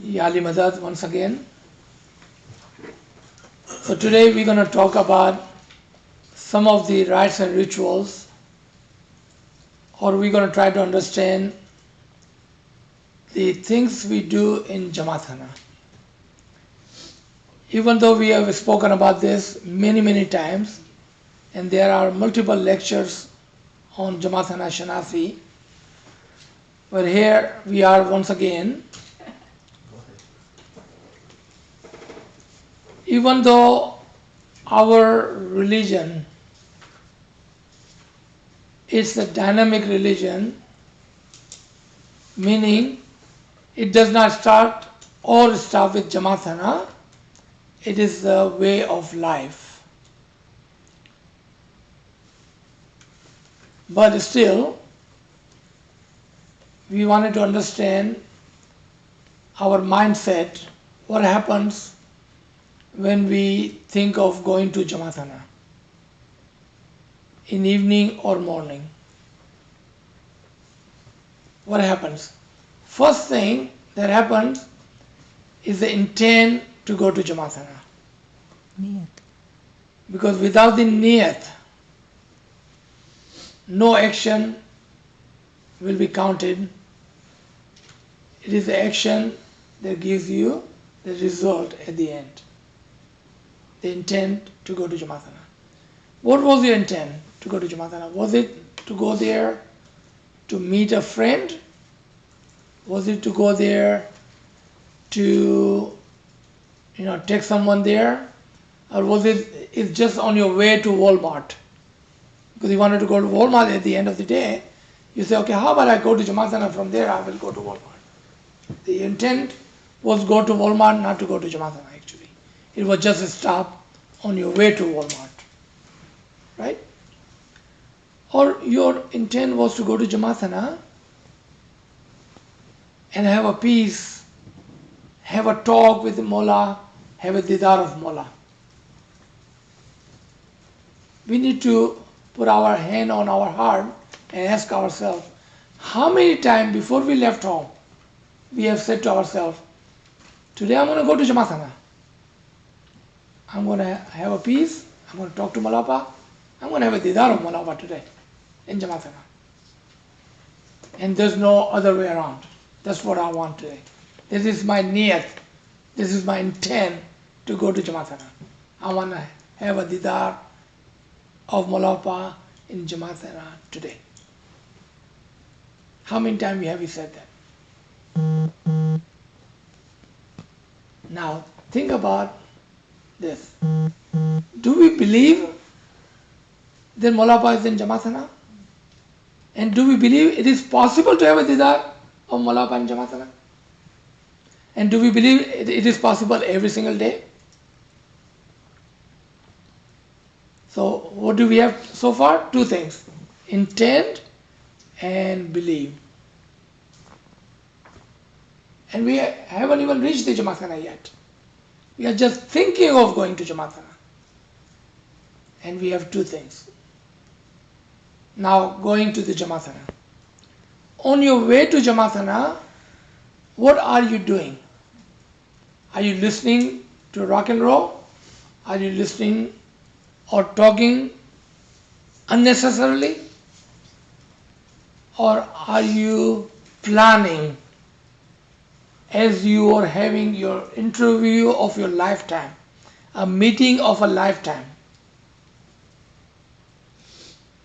Yali Madad once again. So today we're going to talk about some of the rites and rituals, or we're going to try to understand the things we do in Jamatana. Even though we have spoken about this many times, and there are multiple lectures on Jamatana Shanasi, but here we are once again. Even though our religion is a dynamic religion, meaning it does not start or stop with Jamatana, it is the way of life. But still, we wanted to understand our mindset, what happens when we think of going to Jamatana in evening or morning. What happens? First thing that happens is the intent to go to Jamatana. Niyat. Because without the niyat, no action will be counted. It is the action that gives you the result at the end. The intent to go to Jamatana. What was your intent to go to Jamatana? Was it to go there to meet a friend? Was it to go there to take someone there? Or was it just on your way to Walmart? Because you wanted to go to Walmart at the end of the day, you say, okay, how about I go to Jamatana, from there I will go to Walmart. The intent was go to Walmart, not to go to Jamatana actually. It was just a stop on your way to Walmart, right? Or your intent was to go to Jamatana and have a peace, have a talk with the Mullah, have a didar of Mullah. We need to put our hand on our heart and ask ourselves, how many times before we left home, we have said to ourselves, today I'm going to go to Jamatana. I'm going to have a peace, I'm going to talk to Malapa, I'm going to have a didar of Malapa today in Jamatana. And there's no other way around. That's what I want today. This is my niyat, this is my intent to go to Jamatana. I want to have a didar of Malapa in Jamatana today. How many times have we said that? Now, think about this. Do we believe that Malapa is in Jamatana? And do we believe it is possible to have a didar of Malapa in Jamatana? And do we believe it is possible every single day? So, what do we have so far? Two things: intent and believe. And we haven't even reached the Jamatana yet. We are just thinking of going to Jamatana. And we have two things. Now, going to the Jamatana. On your way to Jamatana, what are you doing? Are you listening to rock and roll? Are you listening or talking unnecessarily? Or are you planning as you are having your interview of your lifetime, a meeting of a lifetime?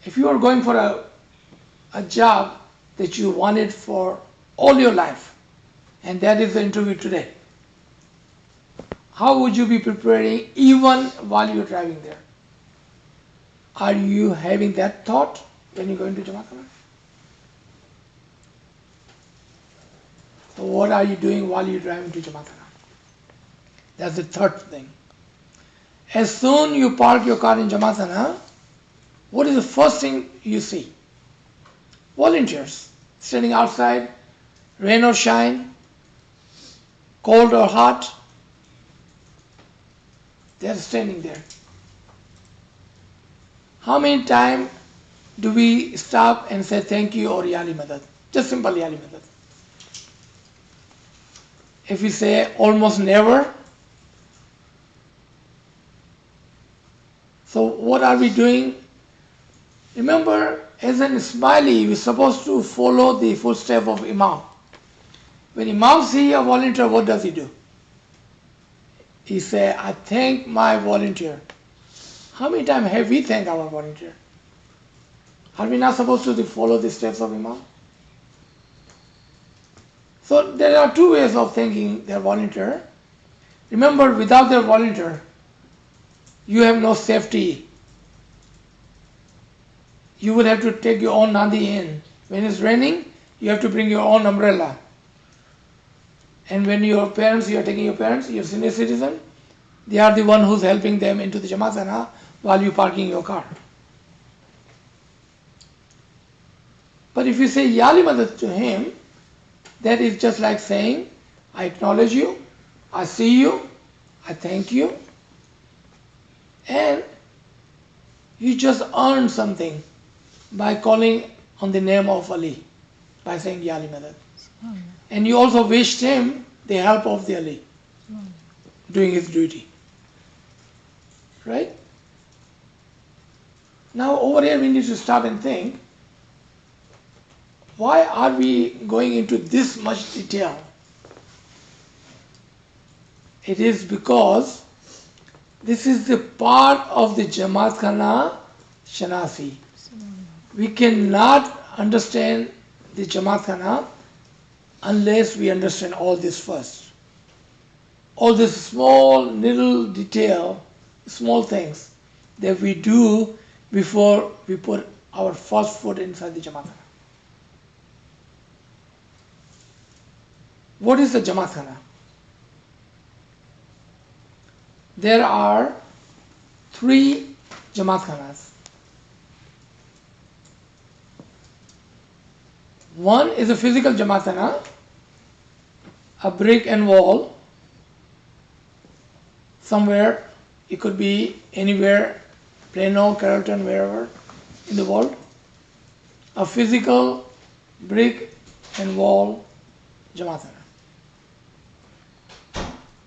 If you are going for a job that you wanted for all your life, and that is the interview today, how would you be preparing even while you're driving there? Are you having that thought when you're going to Jamatana? So what are you doing while you're driving to Jamatana? That's the third thing. As soon you park your car in Jamatana, what is the first thing you see? Volunteers standing outside, rain or shine, cold or hot. They're standing there. How many times do we stop and say thank you or Yali Madad? Just simple Yali Madad. if we say almost never. So what are we doing? Remember, as an Ismaili, we're supposed to follow the footsteps of Imam. When Imam sees a volunteer, what does he do? He says, I thank my volunteer. How many times have we thanked our volunteer? Are we not supposed to follow the steps of Imam? So there are two ways of thanking their volunteer. Remember, without their volunteer, you have no safety. You will have to take your own nadi in. When it's raining, you have to bring your own umbrella. And when your parents, you are taking your parents, your senior citizen, they are the one who's helping them into the Jamaat while you're parking your car. But if you say Yali Madad to him, that is just like saying, I acknowledge you, I see you, I thank you, and you just earned something by calling on the name of Ali, by saying Yali Madad. And you also wished him the help of the Ali, doing his duty. Right? Now over here we need to stop and think, why are we going into this much detail? It is because this is the part of the Jamaat Khana Shanasi. We cannot understand the Jamaat Khana unless we understand all this first. All this small little detail, small things that we do before we put our first foot inside the Jamaat Khana. What is the Jamaat Khana? There are 3 Jamaat Khanas. One is a physical Jamaat Khana, a brick and wall, somewhere, it could be anywhere, Plano, Carrollton, wherever in the world. A physical brick and wall Jamaat Khana.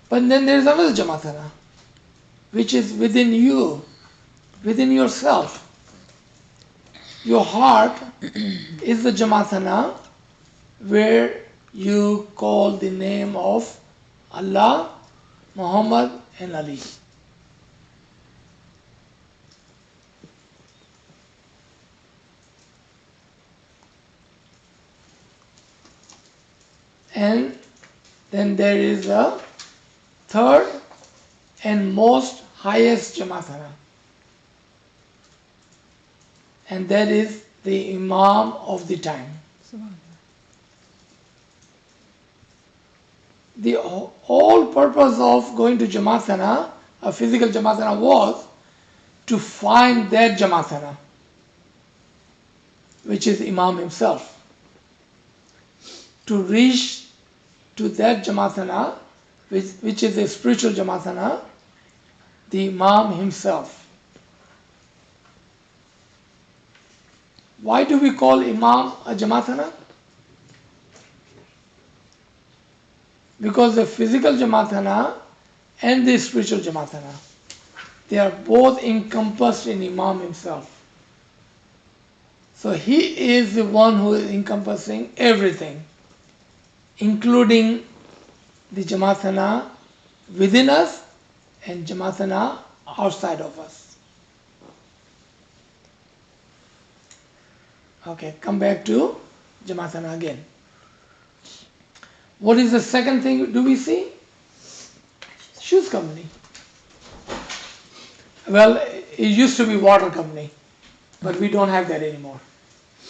But then there is another Jamaat Khana, which is within you, within yourself. Your heart is the Jamaat Khana where you call the name of Allah, Muhammad and Ali. And then there is a third and most highest Jamaat Khana, and that is the Imam of the time. The whole purpose of going to Jamaat Khana, a physical Jamaat Khana, was to find that Jamaat Khana, which is Imam himself. To reach to that Jamaat Khana, which is a spiritual Jamaat Khana, the Imam himself. Why do we call Imam a Jamaat Khana? Because the physical Jamaat Khana and the spiritual Jamaat Khana, they are both encompassed in Imam himself. So he is the one who is encompassing everything, including the Jamaat Khana within us and Jamaat Khana outside of us. Okay, come back to Jamaat Khana again. What is the second thing do we see? Shoes company. Well, it used to be water company, but we don't have that anymore.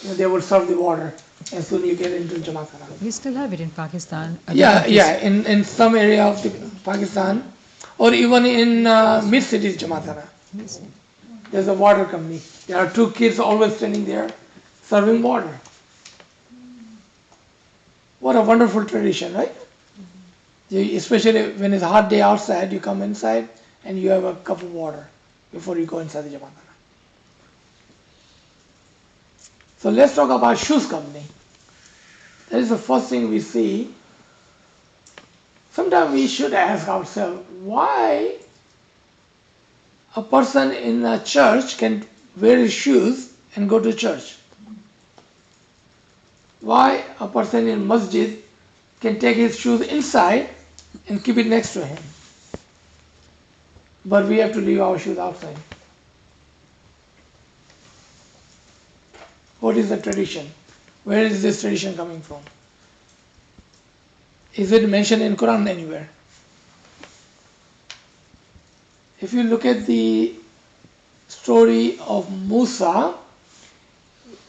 You know, they will serve the water as soon as you get into Jamaat Khana. We still have it in Pakistan. Yeah, in some area of Pakistan, or even in mid-cities Jamaat Khana. There's a water company. There are 2 kids always standing there serving water. What a wonderful tradition, right? Especially when it's a hot day outside, you come inside and you have a cup of water before you go inside the Jamaat Khana. So let's talk about shoes company. That is the first thing we see. Sometimes we should ask ourselves why a person in a church can wear his shoes and go to church. Why a person in masjid can take his shoes inside and keep it next to him. But we have to leave our shoes outside. What is the tradition? Where is this tradition coming from? Is it mentioned in Quran anywhere? If you look at the story of Musa,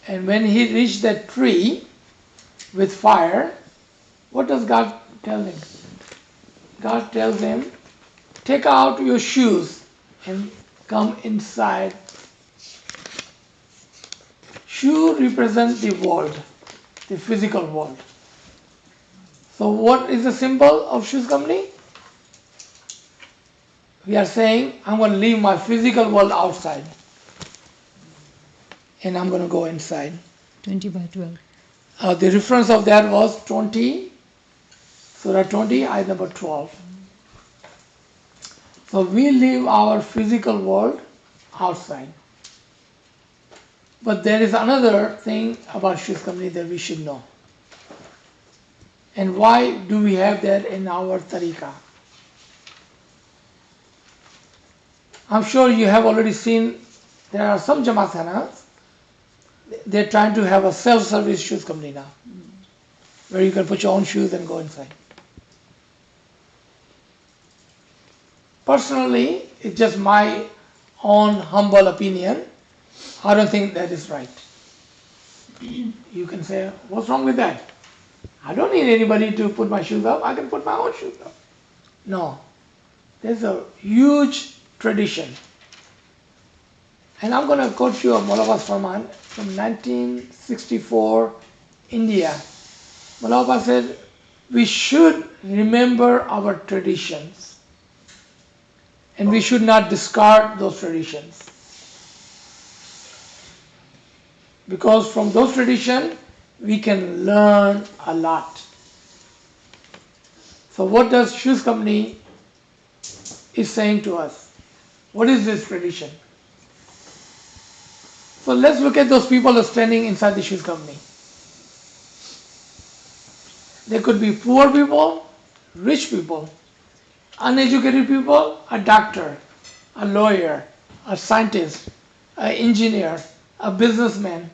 and when he reached that tree with fire, what does God tell him? God tells him, take out your shoes and come inside. Shoe represents the world, the physical world. So what is the symbol of shoes company? We are saying, I'm going to leave my physical world outside and I'm going to go inside. 20 by 12. The reference of that was 20, Surah 20, ayat number 12. So we leave our physical world outside. But there is another thing about shoes company that we should know. And why do we have that in our tariqah? I'm sure you have already seen there are some Jamat khanas, they're trying to have a self-service shoes company now, where you can put your own shoes and go inside. Personally, it's just my own humble opinion. I don't think that is right. You can say, what's wrong with that? I don't need anybody to put my shoes up. I can put my own shoes up. No. There's a huge tradition. And I'm going to quote you a ALWAAZ Farman from 1964, India. ALWAAZ said, we should remember our traditions. And we should not discard those traditions. Because from those traditions, we can learn a lot. So what does shoes company is saying to us? What is this tradition? So let's look at those people who are standing inside the shoes company. They could be poor people, rich people, uneducated people, a doctor, a lawyer, a scientist, an engineer, a businessman,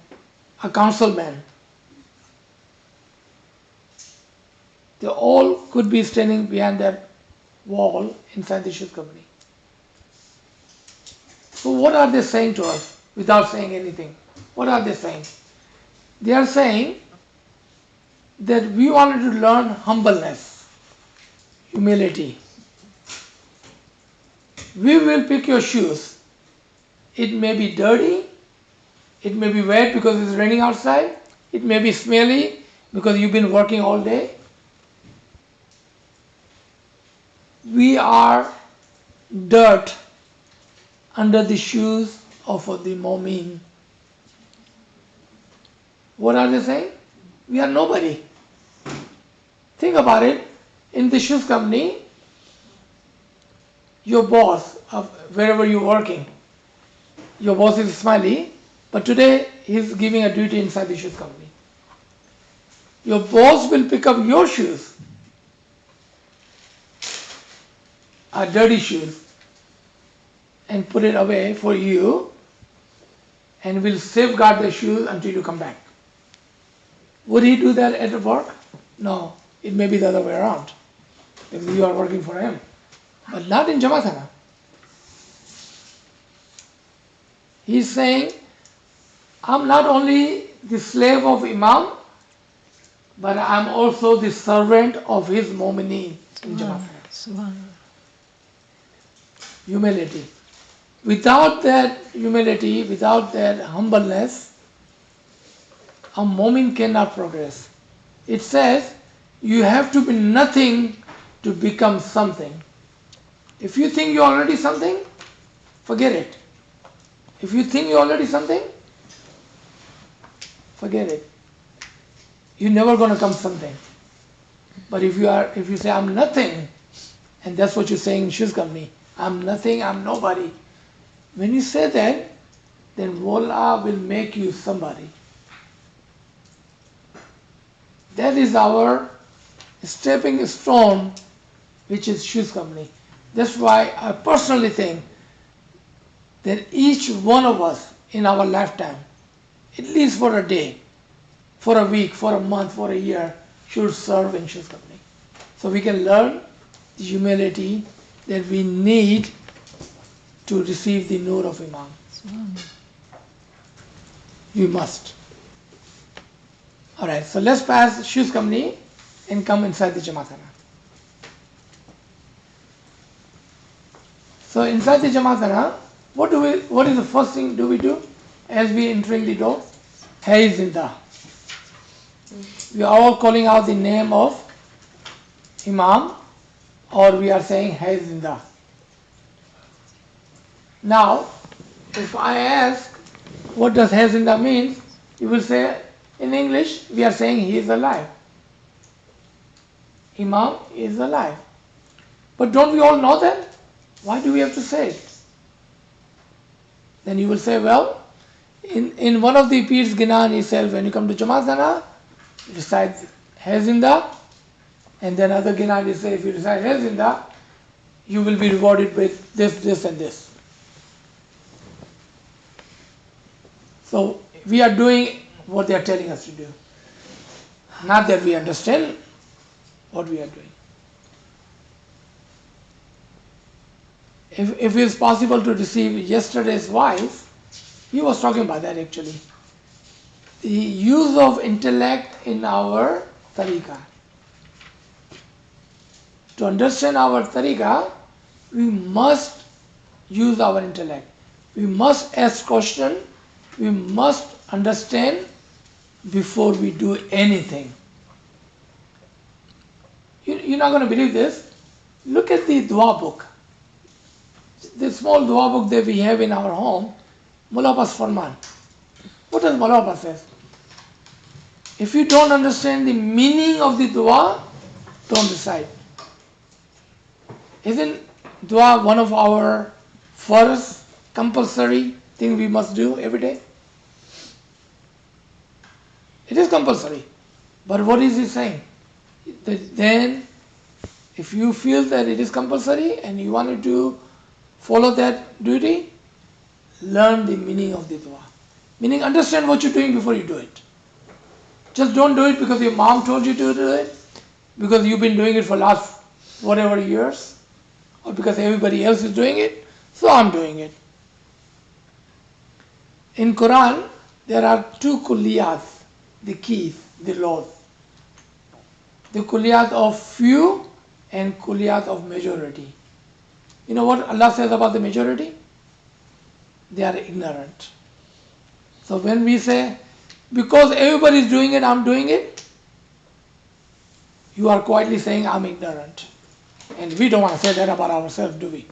a councilman. They all could be standing behind that wall inside the shoes company. So what are they saying to us without saying anything? What are they saying? They are saying that we wanted to learn humbleness, humility. We will pick your shoes. It may be dirty, it may be wet because it's raining outside, it may be smelly because you've been working all day. We are dirt under the shoes of the mu'min. What are they saying? We are nobody. Think about it. In the shoes company, your boss, of wherever you're working, your boss is Smiley, but today he's giving a duty inside the shoes company. Your boss will pick up your shoes, dirty shoes, and put it away for you, and will safeguard the shoes until you come back. Would he do that at work? No, it may be the other way around, because you are working for him, but not in Jamat. He's saying, I'm not only the slave of Imam, but I'm also the servant of his mu'mineen in Jamat. Humility. Without that humility, without that humbleness, a mu'min cannot progress. It says, you have to be nothing to become something. If you think you're already something, forget it. If you think you're already something, forget it. You're never going to become something. But if you say I'm nothing, and that's what you're saying in shoes company, I'm nothing, I'm nobody. When you say that, then Wallah will make you somebody. That is our stepping stone, which is shoes company. That's why I personally think that each one of us in our lifetime, at least for a day, for a week, for a month, for a year, should serve in shoes company. So we can learn the humility that we need to receive the nur of Imam. We must. Alright, so let's pass shoes company and come inside the Jamatana. So inside the Jamatana, what is the first thing do we do as we entering the door? Hai Zinda. We are all calling out the name of Imam, or we are saying Hai Zinda. Now, if I ask what does Hai Zinda mean, you will say in English we are saying he is alive. Imam is alive. But don't we all know that? Why do we have to say it? Then you will say, well, in one of the Peer's Ginan he said, when you come to Jamatana, recite Hai Zinda, and then other Ginan he says, if you recite Hai Zinda, you will be rewarded with this, this and this. So we are doing what they are telling us to do. Not that we understand what we are doing. If it is possible to receive yesterday's voice, he was talking about that actually. The use of intellect in our tariqah. To understand our tariqah, we must use our intellect. We must ask questions. We must understand before we do anything. You're not going to believe this. Look at the dua book. The small dua book that we have in our home, Mullah Abbas Farman. What does Mullah Abbas say? If you don't understand the meaning of the dua, don't recite. Isn't dua one of our first compulsory thing we must do every day? It is compulsory. But what is he saying? That then, if you feel that it is compulsory and you wanted to follow that duty, learn the meaning of the dua. Meaning understand what you're doing before you do it. Just don't do it because your mom told you to do it, because you've been doing it for last whatever years, or because everybody else is doing it, so I'm doing it. In Quran, there are two kulliyat, the keys, the laws. The kulliyat of few and kulliyat of majority. You know what Allah says about the majority? They are ignorant. So when we say, because everybody is doing it, I'm doing it, you are quietly saying, I'm ignorant. And we don't want to say that about ourselves, do we?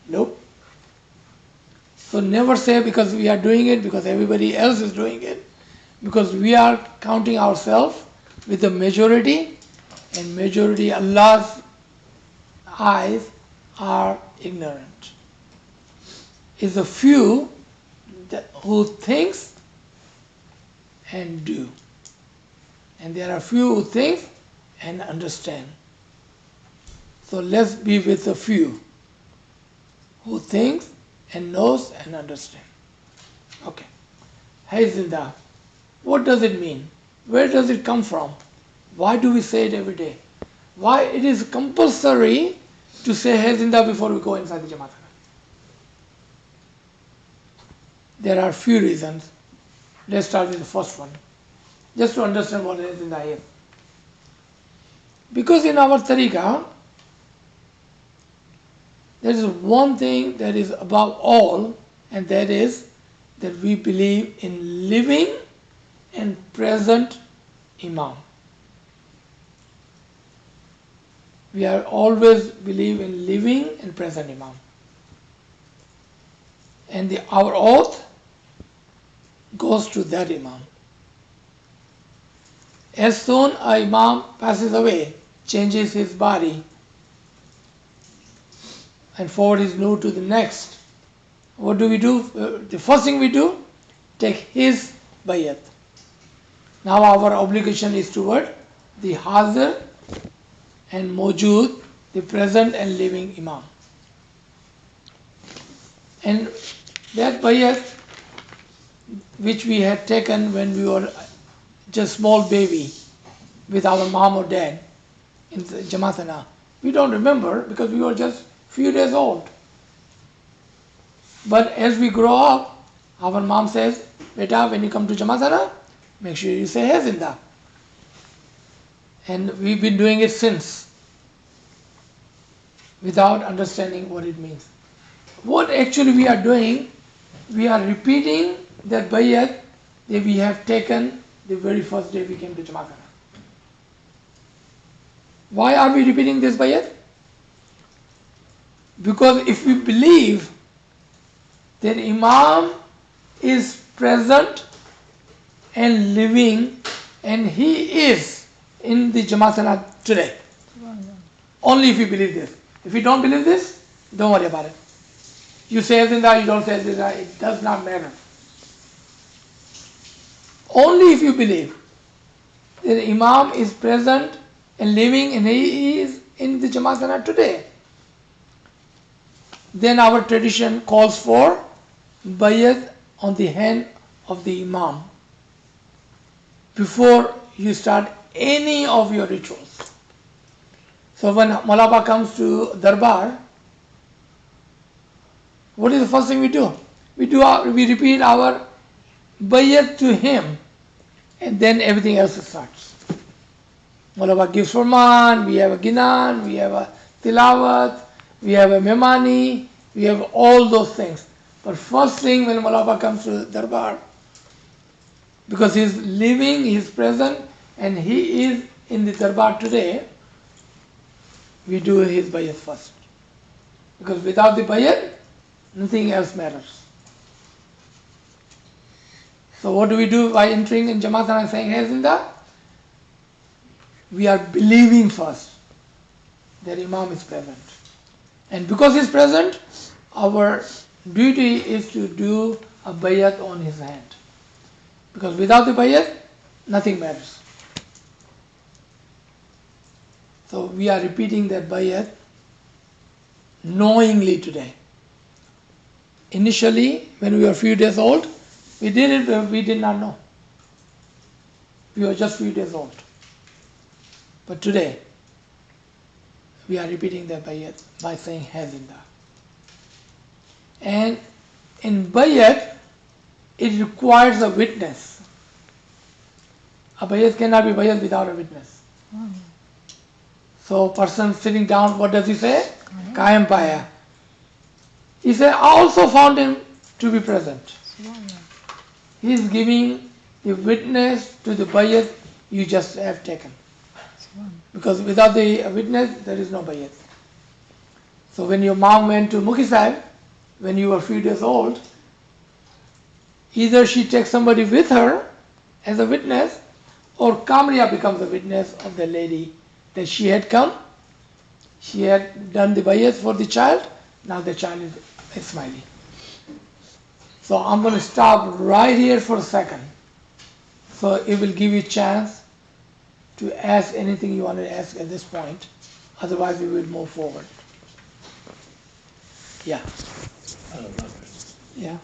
Nope. So never say because we are doing it, because everybody else is doing it, because we are counting ourselves with the majority, and majority, Allah's eyes, are ignorant. It's a few who thinks and do. And there are few who think and understand. So let's be with the few who thinks and knows and understand. Okay. Hai Zinda. What does it mean? Where does it come from? Why do we say it every day? Why it is compulsory to say Hai Zinda before we go inside the Jamatana? There are few reasons. Let's start with the first one. Just to understand what Hai Zinda is. Because in our tariqah, there is one thing that is above all, and that is that we believe in living and present Imam. We are always believe in living and present Imam. And our oath goes to that Imam. As soon as Imam passes away, changes his body and forward his nur to the next, what do we do? The first thing we do, take his bayat. Now our obligation is toward the Hazir and Mawjood, the present and living Imam. And that bayat which we had taken when we were just small baby with our mom or dad in the Jamatana, we don't remember because we were just few days old. But as we grow up, our mom says, Beta, when you come to Jamatana, make sure you say Hai Zinda. And we've been doing it since, without understanding what it means. What actually we are doing, we are repeating that bayat that we have taken the very first day we came to Jamatana. Why are we repeating this bayat? Because if we believe that Imam is present and living and he is in the Jamatana today, only if you believe this. If you don't believe this, don't worry about it. You say Zinda, you don't say Zinda, it does not matter. Only if you believe that Imam is present and living and he is in the Jamatana today, then our tradition calls for bayat on the hand of the Imam before you start any of your rituals. So when Malaba comes to Darbar, what is the first thing we do? We repeat our bayat to him, and then everything else starts. Malaba gives Farman, we have a Ginan, we have a Tilawat, we have a Memani, we have all those things. But first thing when Malaba comes to Darbar, because he is living, he is present, and he is in the Darbar today, we do his bayat first. Because without the bayat, nothing else matters. So what do we do by entering in Jamatana and saying Hai Zinda? We are believing first that Imam is present. And because he is present, our duty is to do a bayat on his hand. Because without the bayat, nothing matters. So we are repeating that bayat knowingly today. Initially, when we were a few days old, we did it, but we did not know. We were just few days old. But today, we are repeating that bayat by saying Hai Zinda. And in bayat, it requires a witness. A bayat cannot be bayat without a witness. So person sitting down, what does he say? Kayam Paya. He said, I also found him to be present. He is giving the witness to the bayat you just have taken. Because without the witness, there is no bayat. So when your mom went to Mukhi Sahib, when you were a few days old, either she takes somebody with her as a witness, or Kamriya becomes a witness of the lady that she had come, she had done the bayat for the child, now the child is smiling. So I'm going to stop right here for a second. So it will give you a chance to ask anything you want to ask at this point. Otherwise we will move forward. Yeah. Yeah.